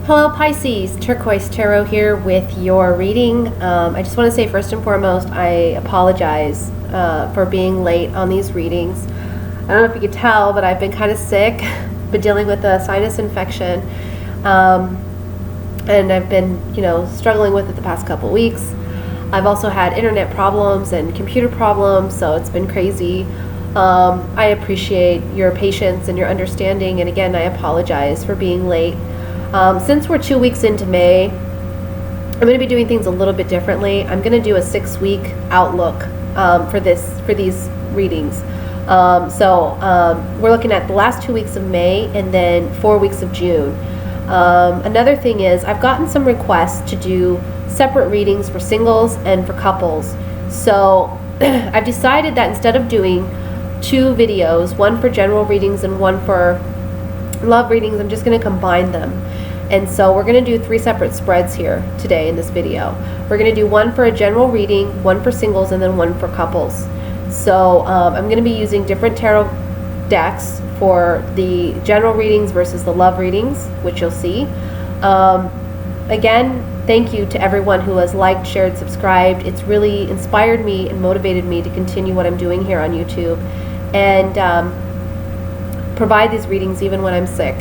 Hello Pisces, Turquoise Tarot here with your reading. I just want to say first and foremost, I apologize for being late on these readings. I don't know if you could tell, but I've been kind of sick, been dealing with a sinus infection, and I've been, struggling with it the past couple weeks. I've also had internet problems and computer problems, so it's been crazy. I appreciate your patience and your understanding, and again, I apologize for being late. Since we're 2 weeks into May, I'm going to be doing things a little bit differently. I'm going to do a 6-week outlook for these readings. We're looking at the last 2 weeks of May and then 4 weeks of June. Another thing is I've gotten some requests to do separate readings for singles and for couples. So I've decided that instead of doing 2 videos, one for general readings and one for love readings, I'm just going to combine them. And so we're going to do 3 separate spreads here today in this video. We're going to do one for a general reading, one for singles, and then one for couples. So I'm going to be using different tarot decks for the general readings versus the love readings, which you'll see. Again, thank you to everyone who has liked, shared, subscribed. It's really inspired me and motivated me to continue what I'm doing here on YouTube and provide these readings even when I'm sick.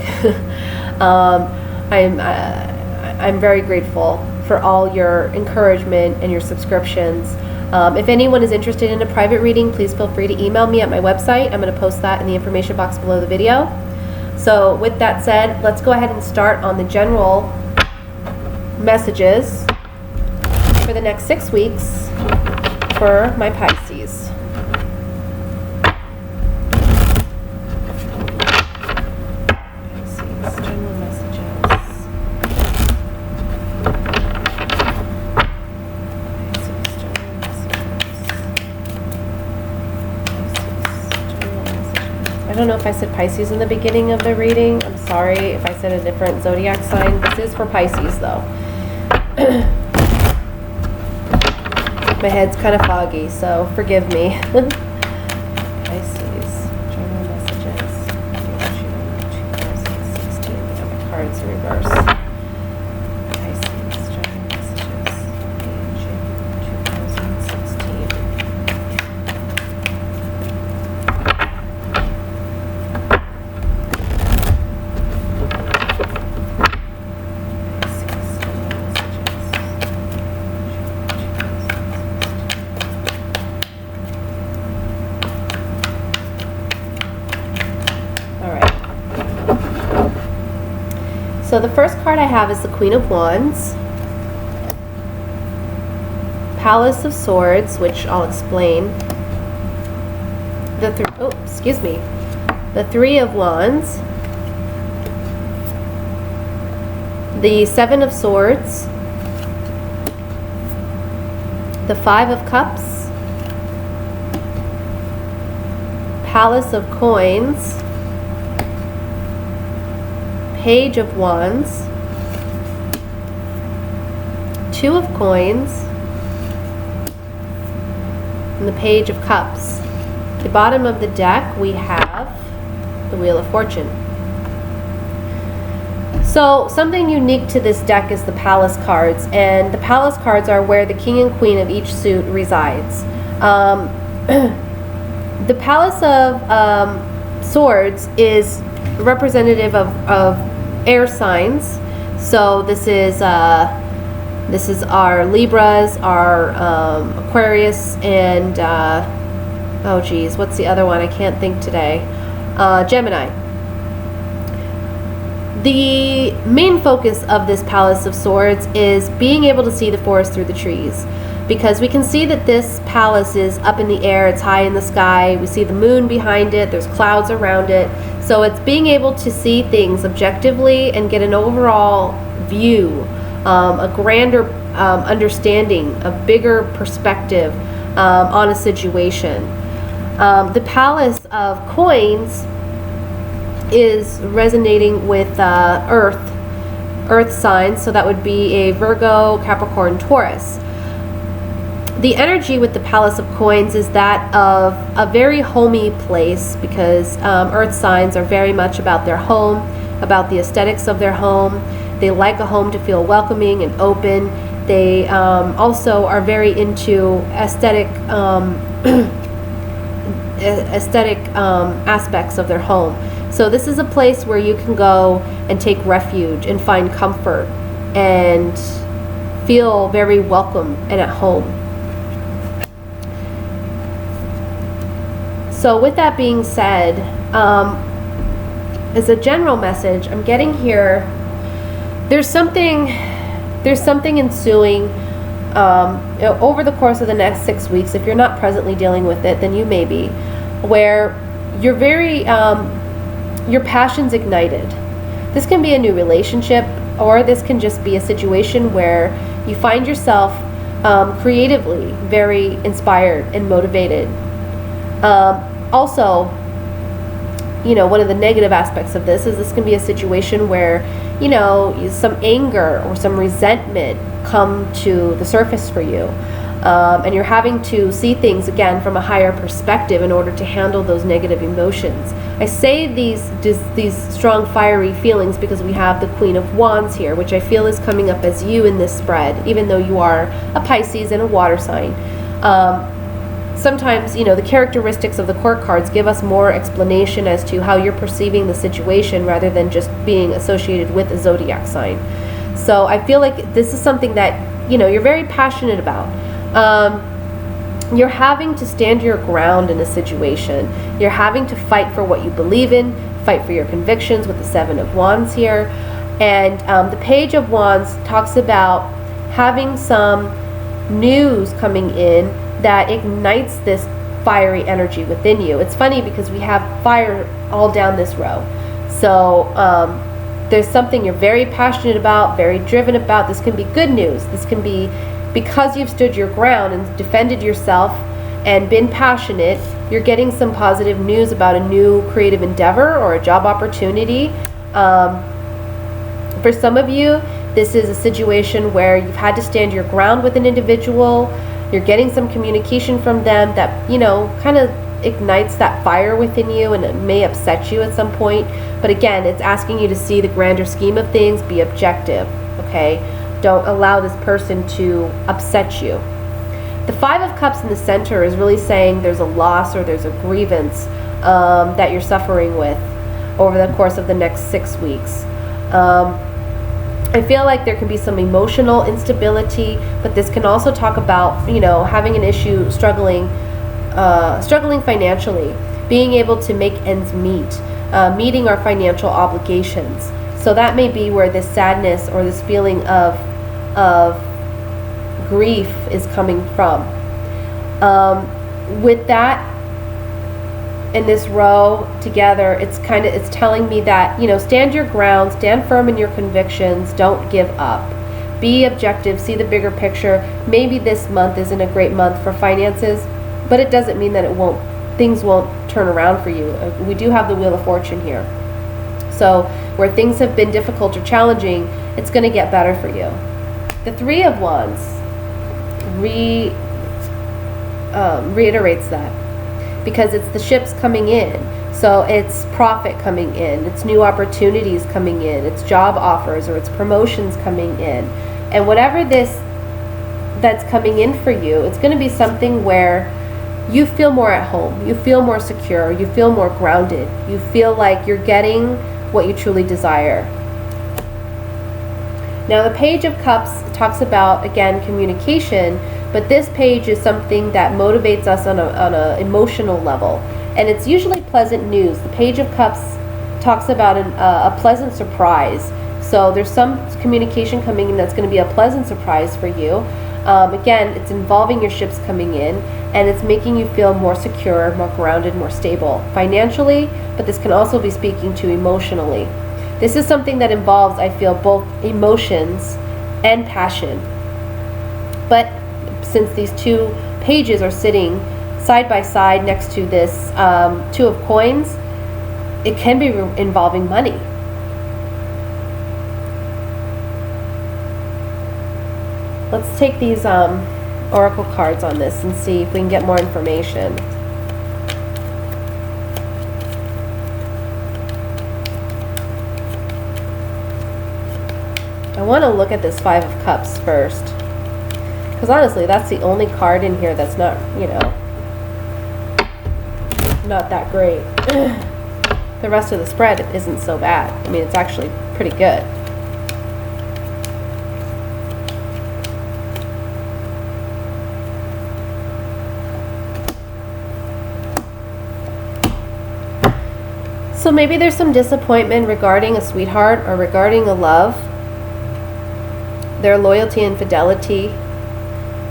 I'm very grateful for all your encouragement and your subscriptions. If anyone is interested in a private reading, please feel free to email me at my website. I'm going to post that in the information box below the video. So with that said, let's go ahead and start on the general messages for the next 6 weeks for my Pisces. I don't know if I said Pisces in the beginning of the reading. I'm sorry if I said a different zodiac sign. This is for Pisces though. My head's kind of foggy, so forgive me. Pisces, general messages. June 2016. We have the cards in reverse. Pisces, general messages. June 2016. So the first card I have is the Queen of Wands, Palace of Swords, which I'll explain, the Three of Wands, the Seven of Swords, the Five of Cups, Palace of Coins, Page of Wands, Two of Coins, and the Page of Cups. At the bottom of the deck we have the Wheel of Fortune. So something unique to this deck is the Palace cards, and the Palace cards are where the King and Queen of each suit resides. The Palace of Swords is representative of air signs. So this is our Libras, our Aquarius, and oh geez, what's the other one? I can't think today. Gemini. The main focus of this Palace of Swords is being able to see the forest through the trees, because we can see that this palace is up in the air, it's high in the sky, we see the moon behind it, there's clouds around it. So it's being able to see things objectively and get an overall view, a grander understanding, a bigger perspective on a situation. The Palace of Coins is resonating with earth signs, so that would be a Virgo, Capricorn, Taurus. The energy with the Palace of Coins is that of a very homey place, because earth signs are very much about their home, about the aesthetics of their home. They like a home to feel welcoming and open. They also are very into aesthetic aspects of their home. So this is a place where you can go and take refuge and find comfort and feel very welcome and at home. So with that being said, as a general message, I'm getting here, there's something ensuing over the course of the next 6 weeks. If you're not presently dealing with it, then you may be, where you're very, your passion's ignited. This can be a new relationship, or this can just be a situation where you find yourself creatively very inspired and motivated. Also, one of the negative aspects of this can be a situation where, some anger or some resentment come to the surface for you. And you're having to see things again from a higher perspective in order to handle those negative emotions. I say these strong fiery feelings because we have the Queen of Wands here, which I feel is coming up as you in this spread, even though you are a Pisces and a water sign. Sometimes, the characteristics of the court cards give us more explanation as to how you're perceiving the situation rather than just being associated with a zodiac sign. So I feel like this is something that, you're very passionate about. You're having to stand your ground in a situation. You're having to fight for what you believe in, fight for your convictions with the Seven of Wands here. And the Page of Wands talks about having some news coming in that ignites this fiery energy within you. It's funny because we have fire all down this row. So there's something you're very passionate about, very driven about. This can be good news. This can be because you've stood your ground and defended yourself and been passionate. You're getting some positive news about a new creative endeavor or a job opportunity. For some of you, this is a situation where you've had to stand your ground with an individual. You're getting some communication from them that, kind of ignites that fire within you, and it may upset you at some point. But again, it's asking you to see the grander scheme of things, be objective, okay? Don't allow this person to upset you. The Five of Cups in the center is really saying there's a loss or there's a grievance that you're suffering with over the course of the next 6 weeks. I feel like there can be some emotional instability, but this can also talk about, having an issue, struggling financially, being able to make ends meet, meeting our financial obligations. So that may be where this sadness or this feeling of grief is coming from. With that, in this row together, it's telling me that, stand your ground, stand firm in your convictions, don't give up. Be objective, see the bigger picture. Maybe this month isn't a great month for finances, but it doesn't mean that things won't turn around for you. We do have the Wheel of Fortune here. So where things have been difficult or challenging, it's going to get better for you. The Three of Wands reiterates that, because it's the ships coming in. So it's profit coming in, it's new opportunities coming in, it's job offers or it's promotions coming in. And whatever that's coming in for you, it's going to be something where you feel more at home, you feel more secure, you feel more grounded, you feel like you're getting what you truly desire. Now the Page of Cups talks about, again, communication, but this page is something that motivates us on a emotional level, and it's usually pleasant news. The Page of Cups talks about a pleasant surprise. So there's some communication coming in that's going to be a pleasant surprise for you. Again, it's involving your ships coming in, and it's making you feel more secure, more grounded, more stable financially, but this can also be speaking to emotionally. This is something that involves, I feel, both emotions and passion. But since these two pages are sitting side by side next to this Two of Coins, it can be involving money. Let's take these oracle cards on this and see if we can get more information. I want to look at this Five of Cups first. Because honestly, that's the only card in here that's not, you know, not that great. The rest of the spread isn't so bad. I mean, it's actually pretty good. So maybe there's some disappointment regarding a sweetheart or regarding a love, their loyalty and fidelity,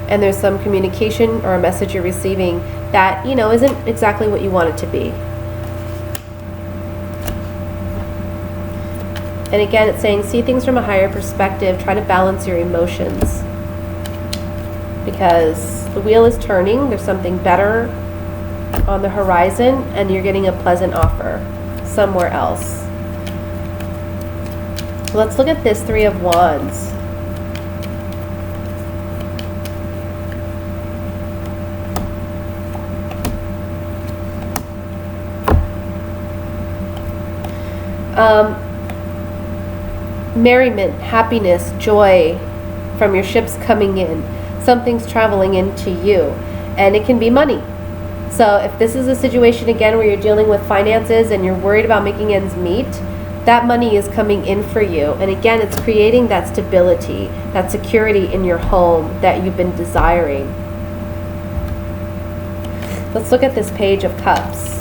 and there's some communication or a message you're receiving that, you know, isn't exactly what you want it to be. And again, it's saying see things from a higher perspective, try to balance your emotions. Because the wheel is turning, there's something better on the horizon, and you're getting a pleasant offer somewhere else. Let's look at this Three of Wands. Merriment, happiness, joy from your ships coming in. Something's traveling into you, and it can be money. So if this is a situation again where you're dealing with finances and you're worried about making ends meet, that money is coming in for you. And again, it's creating that stability, that security in your home that you've been desiring. Let's look at this Page of Cups.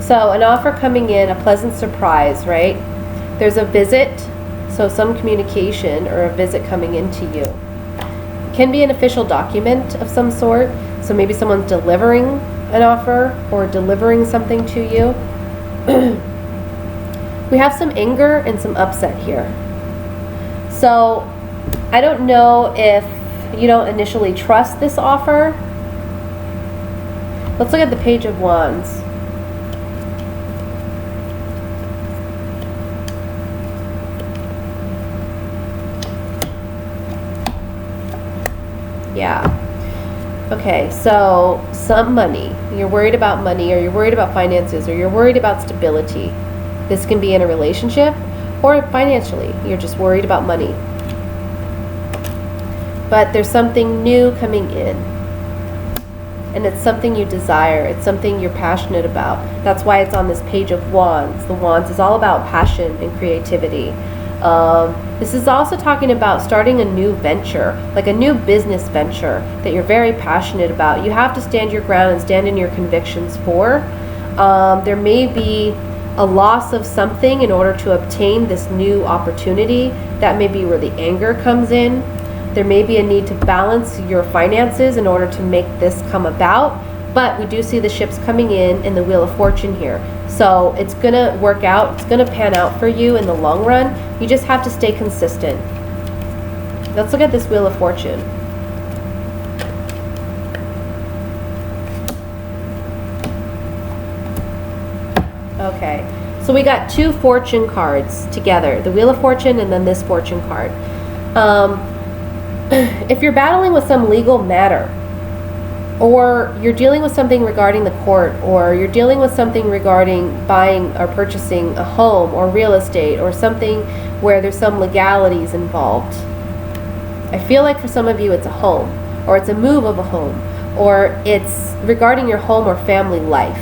So an offer coming in, a pleasant surprise, right? There's a visit, so some communication or a visit coming into you. It can be an official document of some sort, so maybe someone's delivering an offer or delivering something to you. We have some anger and some upset here. So I don't know if you don't initially trust this offer. Let's look at the Page of Wands. Yeah. Okay, so some money. You're worried about money, or you're worried about finances, or you're worried about stability. This can be in a relationship or financially. You're just worried about money. But there's something new coming in. And it's something you desire. It's something you're passionate about. That's why it's on this Page of Wands. The Wands is all about passion and creativity. This is also talking about starting a new venture, like a new business venture that you're very passionate about. You have to stand your ground and stand in your convictions for. There may be a loss of something in order to obtain this new opportunity. That may be where the anger comes in. There may be a need to balance your finances in order to make this come about. But we do see the ships coming in the Wheel of Fortune here. So it's going to work out. It's going to pan out for you in the long run. You just have to stay consistent. Let's look at this Wheel of Fortune. Okay, so we got two fortune cards together. The Wheel of Fortune and then this fortune card. If you're battling with some legal matter, or you're dealing with something regarding the court, or you're dealing with something regarding buying or purchasing a home or real estate, or something where there's some legalities involved. I feel like for some of you it's a home, or it's a move of a home, or it's regarding your home or family life,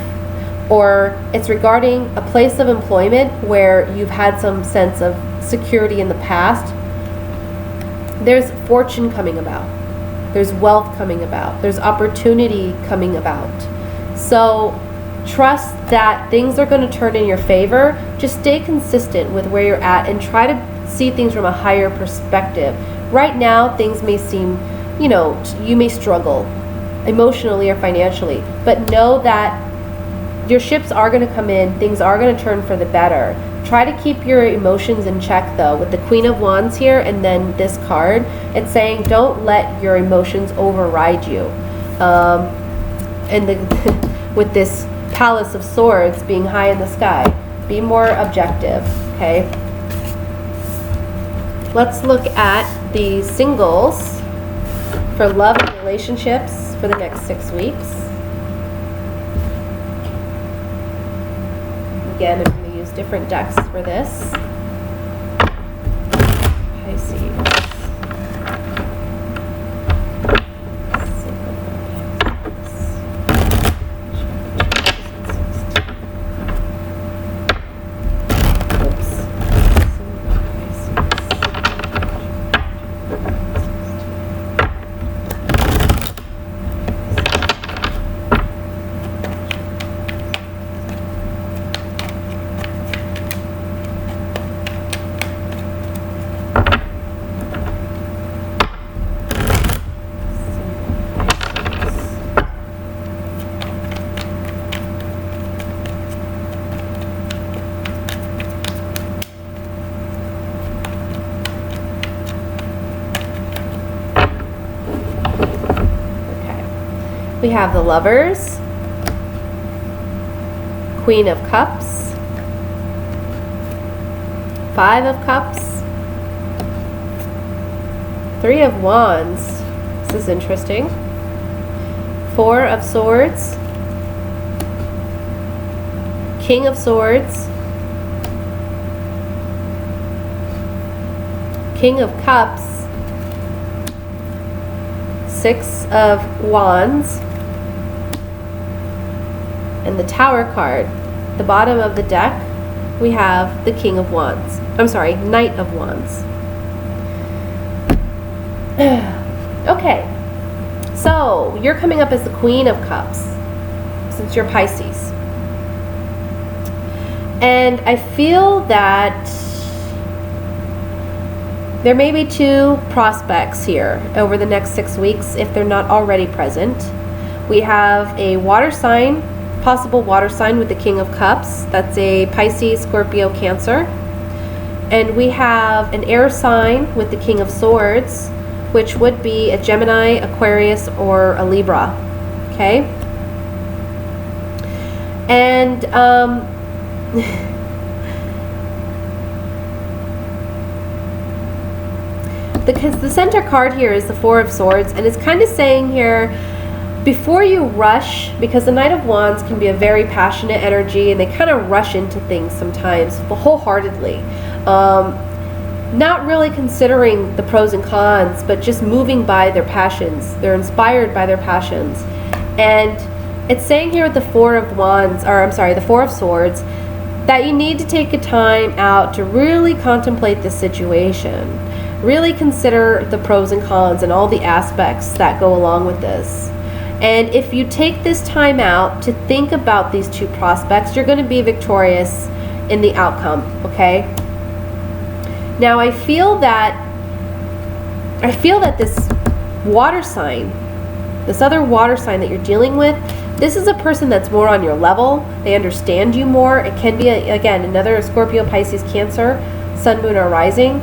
or it's regarding a place of employment where you've had some sense of security in the past. There's fortune coming about. There's wealth coming about. There's opportunity coming about. So trust that things are going to turn in your favor. Just stay consistent with where you're at and try to see things from a higher perspective. Right now, things may seem, you know, you may struggle emotionally or financially, but know that your ships are going to come in. Things are going to turn for the better. Try to keep your emotions in check, though, with the Queen of Wands here and then this card. It's saying don't let your emotions override you. With this Palace of Swords being high in the sky, be more objective, okay? Let's look at the singles for love and relationships for the next 6 weeks. again, I'm going to use different decks for this. Pisces. We have the Lovers, Queen of Cups, Five of Cups, Three of Wands. This is interesting. Four of Swords, King of Swords, King of Cups, Six of Wands, and the Tower card. The bottom of the deck, we have the King of Wands. I'm sorry, Knight of Wands. Okay, so you're coming up as the Queen of Cups, since you're Pisces. And I feel that there may be two prospects here over the next 6 weeks if they're not already present. We have a water sign, possible water sign with the King of Cups. That's a Pisces, Scorpio, Cancer. And we have an air sign with the King of Swords, which would be a Gemini, Aquarius, or a Libra. Okay? And because the center card here is the Four of Swords, and it's kind of saying here, before you rush, because the Knight of Wands can be a very passionate energy, and they kind of rush into things sometimes wholeheartedly, not really considering the pros and cons, but just moving by their passions. They're inspired by their passions. And it's saying here with the Four of Wands, or I'm sorry, the Four of Swords, that you need to take a time out to really contemplate the situation. Really consider the pros and cons and all the aspects that go along with this. And if you take this time out to think about these two prospects, you're going to be victorious in the outcome, okay? Now I feel that this water sign, this other water sign that you're dealing with, this is a person that's more on your level. They understand you more. It can be, again, another Scorpio, Pisces, Cancer, Sun, Moon, or Rising.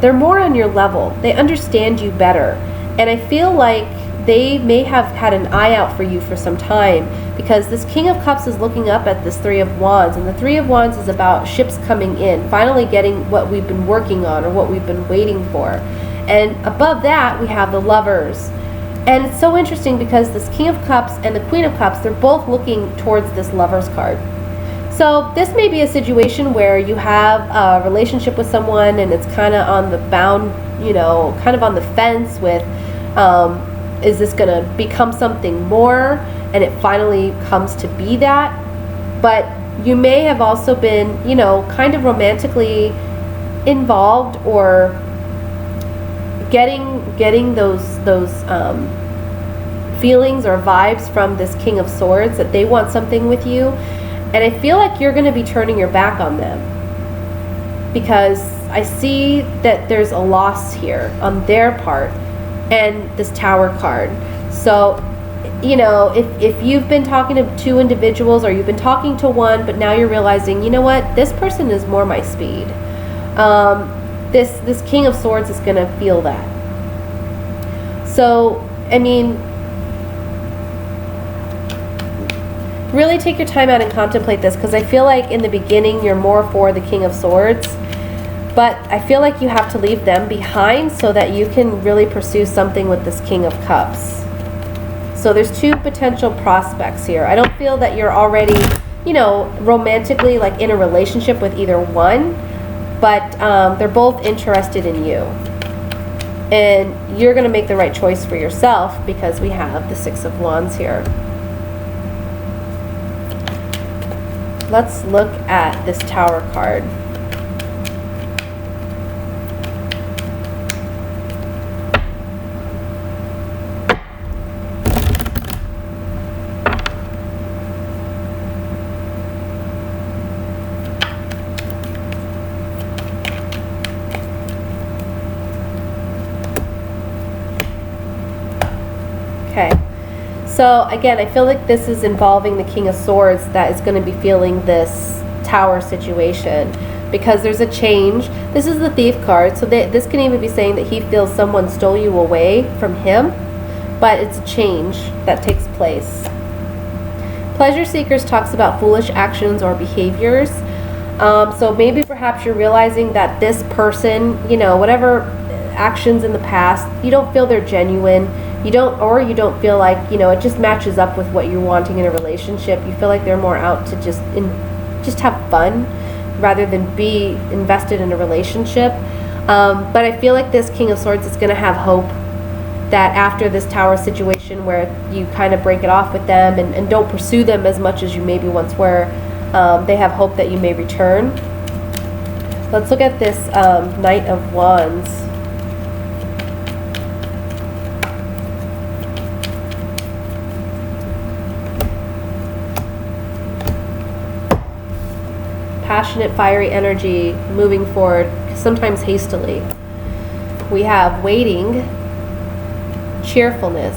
They're more on your level. They understand you better. And I feel like they may have had an eye out for you for some time, because this King of Cups is looking up at this Three of Wands, and the Three of Wands is about ships coming in, finally getting what we've been working on or what we've been waiting for. And above that, we have the Lovers. And it's so interesting because this King of Cups and the Queen of Cups, they're both looking towards this Lovers card. So this may be a situation where you have a relationship with someone and it's kind of on the bound, you know, kind of on the fence with, is this going to become something more? And it finally comes to be that. But you may have also been, you know, kind of romantically involved, or getting those feelings or vibes from this King of Swords that they want something with you. And I feel like you're going to be turning your back on them, because I see that there's a loss here on their part, and this Tower card. So, you know, if you've been talking to two individuals, or you've been talking to one, but now you're realizing, you know what, this person is more my speed. This King of Swords is going to feel that. So, I mean, really take your time out and contemplate this, because I feel like in the beginning you're more for the King of Swords, but I feel like you have to leave them behind so that you can really pursue something with this King of Cups. So there's two potential prospects here. I don't feel that you're already you know, romantically, like in a relationship with either one, but they're both interested in you. And you're going to make the right choice for yourself because we have the Six of Wands here. Let's look at this Tower card. Okay, so again, I feel like this is involving the King of Swords that is going to be feeling this Tower situation because there's a change. This is the Thief card, so this can even be saying that he feels someone stole you away from him, but it's a change that takes place. Pleasure Seekers talks about foolish actions or behaviors. So maybe perhaps you're realizing that this person, you know, whatever actions in the past, you don't feel they're genuine. You don't feel like, you know, it just matches up with what you're wanting in a relationship. You feel like they're more out to just have fun rather than be invested in a relationship. But I feel like this King of Swords is going to have hope that after this Tower situation where you kind of break it off with them and don't pursue them as much as you maybe once were, they have hope that you may return. Let's look at this Knight of Wands. Passionate, fiery energy, moving forward, sometimes hastily. We have waiting, cheerfulness,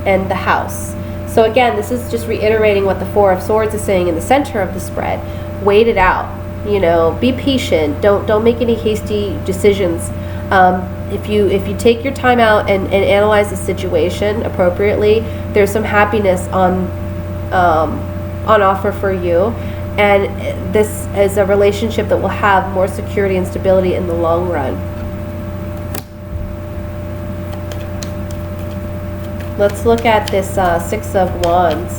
and the House. So again, this is just reiterating what the Four of Swords is saying in the center of the spread. Wait it out. You know, be patient. Don't make any hasty decisions. If you take your time out and analyze the situation appropriately, there's some happiness on offer for you. And this is a relationship that will have more security and stability in the long run. Let's look at this Six of Wands.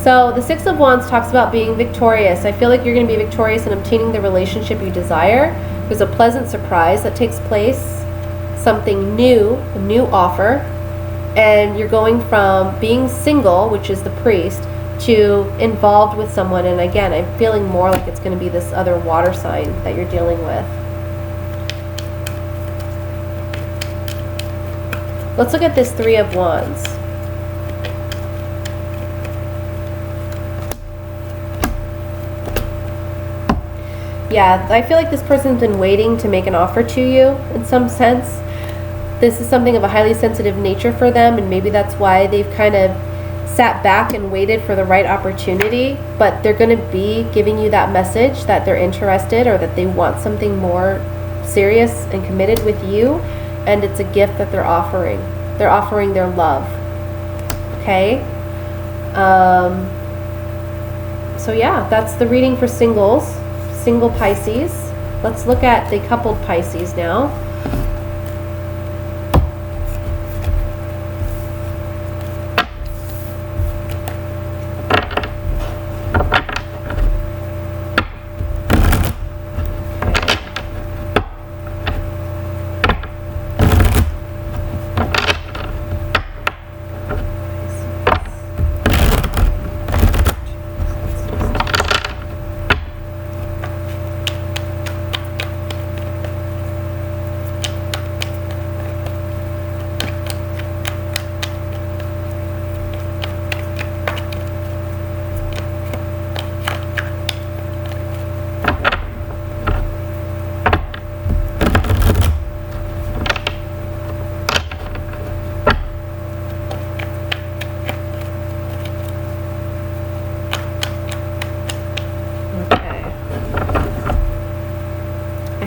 So the Six of Wands talks about being victorious. I feel like you're going to be victorious in obtaining the relationship you desire. There's a pleasant surprise that takes place. Something new, a new offer, and you're going from being single, which is the Priest, to involved with someone. And again, I'm feeling more like it's going to be this other water sign that you're dealing with. Let's look at this Three of Wands. Yeah, I feel like this person's been waiting to make an offer to you in some sense. This is something of a highly sensitive nature for them, and maybe that's why they've kind of sat back and waited for the right opportunity, but they're going to be giving you that message that they're interested or that they want something more serious and committed with you, and it's a gift that they're offering. They're offering their love. Okay? So yeah, that's the reading for singles, single Pisces. Let's look at the coupled Pisces now.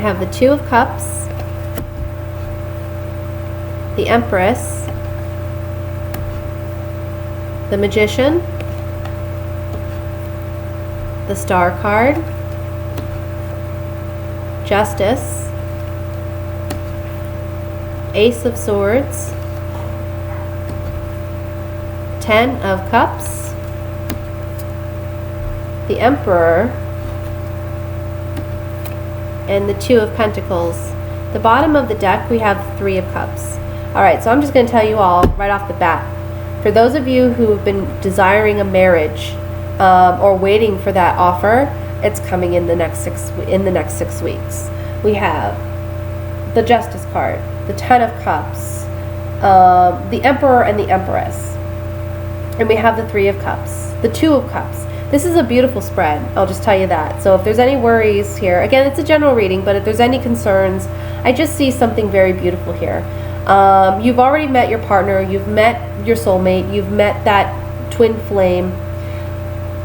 Have the Two of Cups, the Empress, the Magician, the Star card, Justice, Ace of Swords, 10 of Cups, the Emperor, and the Two of Pentacles. The bottom of the deck, we have 3 of Cups. Alright, so I'm just going to tell you all right off the bat. For those of you who have been desiring a marriage or waiting for that offer, it's coming in the next 6 weeks. We have the Justice card, the 10 of Cups, the Emperor and the Empress. And we have the 3 of Cups, the 2 of Cups. This is a beautiful spread, I'll just tell you that. So if there's any worries here, again, it's a general reading, but if there's any concerns, I just see something very beautiful here. You've already met your partner, you've met your soulmate, you've met that twin flame.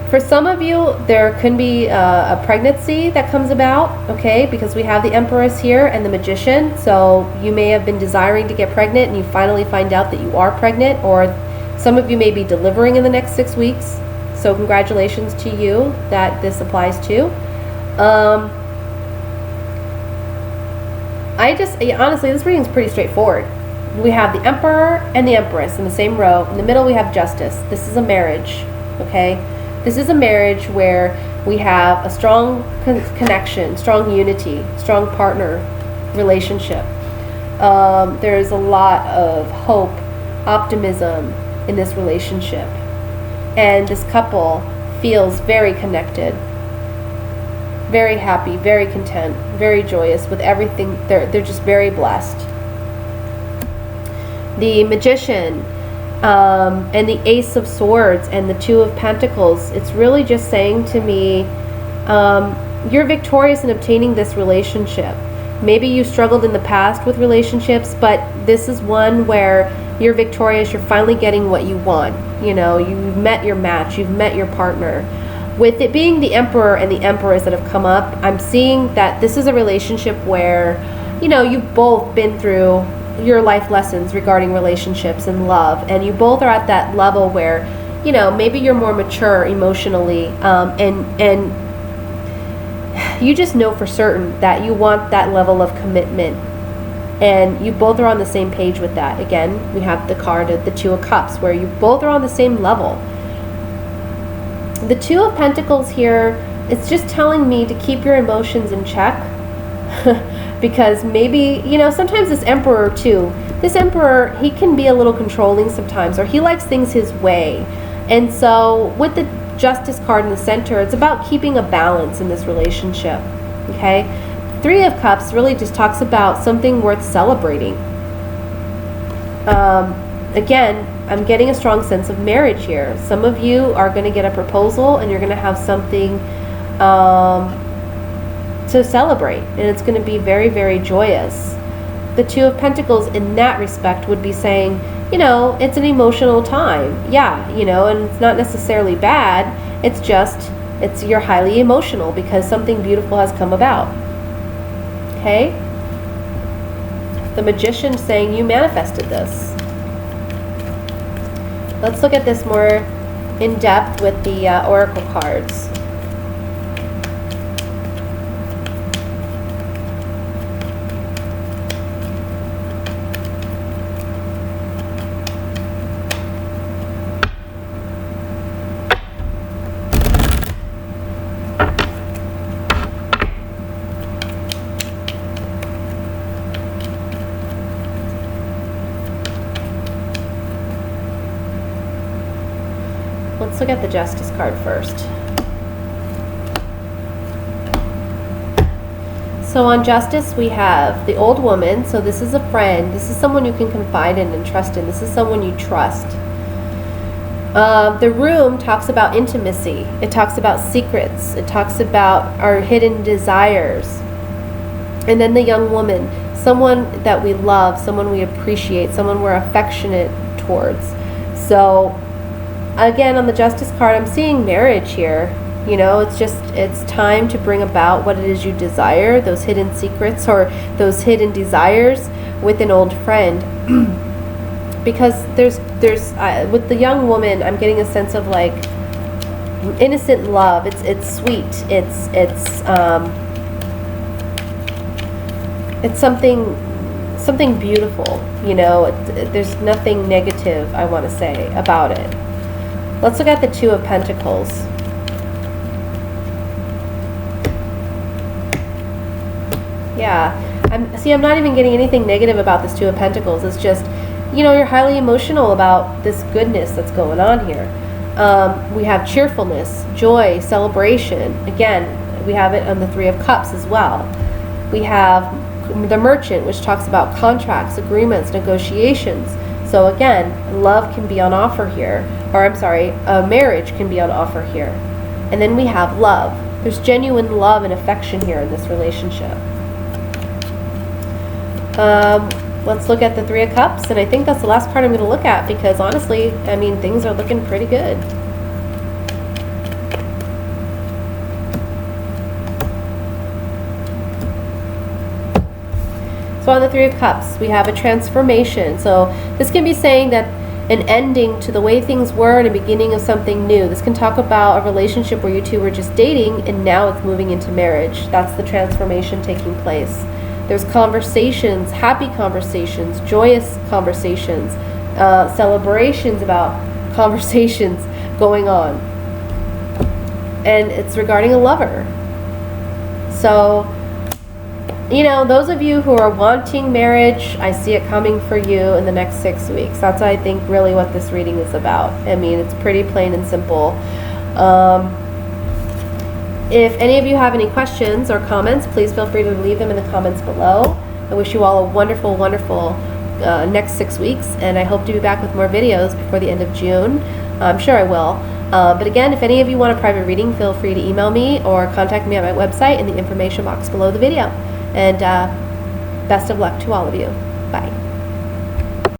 For some of you, there can be a pregnancy that comes about, okay, because we have the Empress here and the Magician. So you may have been desiring to get pregnant and you finally find out that you are pregnant, or some of you may be delivering in the next 6 weeks. So congratulations to you that this applies to. Honestly, this reading is pretty straightforward. We have the Emperor and the Empress in the same row. In the middle, we have Justice. This is a marriage, okay? This is a marriage where we have a strong connection, strong unity, strong partner relationship. There's a lot of hope, optimism in this relationship. And this couple feels very connected, very happy, very content, very joyous with everything. They're just very blessed. The Magician and the Ace of Swords and the 2 of Pentacles, it's really just saying to me, you're victorious in obtaining this relationship. Maybe you struggled in the past with relationships, but this is one where you're victorious. You're finally getting what you want. You know, you've met your match, you've met your partner. With it being the Emperor and the Empress that have come up, I'm seeing that this is a relationship where, you know, you've both been through your life lessons regarding relationships and love, and you both are at that level where, you know, maybe you're more mature emotionally, and you just know for certain that you want that level of commitment, and you both are on the same page with that. Again, we have the card of the 2 of Cups, where you both are on the same level. The 2 of Pentacles here, it's just telling me to keep your emotions in check. Because maybe, you know, sometimes this Emperor too, this Emperor, he can be a little controlling sometimes, or he likes things his way. And so with the Justice card in the center, it's about keeping a balance in this relationship, okay? 3 of Cups really just talks about something worth celebrating. Again, I'm getting a strong sense of marriage here. Some of you are going to get a proposal and you're going to have something to celebrate, and it's going to be very, very joyous. The 2 of Pentacles in that respect would be saying, you know, it's an emotional time. Yeah, you know, and it's not necessarily bad. It's just, you're highly emotional because something beautiful has come about. Okay? The Magician saying you manifested this. Let's look at this more in depth with the Oracle cards. Let's look at the Justice card first. So on Justice, we have the old woman. So this is a friend. This is someone you can confide in and trust in. This is someone you trust. The Room talks about intimacy. It talks about secrets. It talks about our hidden desires. And then the young woman, someone that we love, someone we appreciate, someone we're affectionate towards. So again, on the Justice card, I'm seeing marriage here. You know, it's time to bring about what it is you desire, those hidden secrets or those hidden desires with an old friend. Because there's with the young woman, I'm getting a sense of like innocent love. It's sweet. It's something something beautiful, you know. There's nothing negative, I want to say, about it. Let's look at the Two of Pentacles. Yeah, I'm not even getting anything negative about this Two of Pentacles. It's just, you know, you're highly emotional about this goodness that's going on here. We have cheerfulness, joy, celebration. Again, we have it on the Three of Cups as well. We have the Merchant, which talks about contracts, agreements, negotiations. So again, love can be on offer here. Or I'm sorry, marriage can be on offer here. And then we have love. There's genuine love and affection here in this relationship. Let's look at the Three of Cups, and I think that's the last part I'm going to look at, because honestly, I mean, things are looking pretty good. So on the Three of Cups, we have a transformation. So this can be saying that an ending to the way things were and a beginning of something new. This can talk about a relationship where you two were just dating and now it's moving into marriage. That's the transformation taking place. There's conversations, happy conversations, joyous conversations, celebrations about conversations going on. And it's regarding a lover. So, you know, those of you who are wanting marriage, I see it coming for you in the next 6 weeks. That's, I think, really what this reading is about. I mean, it's pretty plain and simple. If any of you have any questions or comments, please feel free to leave them in the comments below. I wish you all a wonderful, wonderful next 6 weeks, and I hope to be back with more videos before the end of June. I'm sure I will. But again, if any of you want a private reading, feel free to email me or contact me at my website in the information box below the video. And best of luck to all of you. Bye.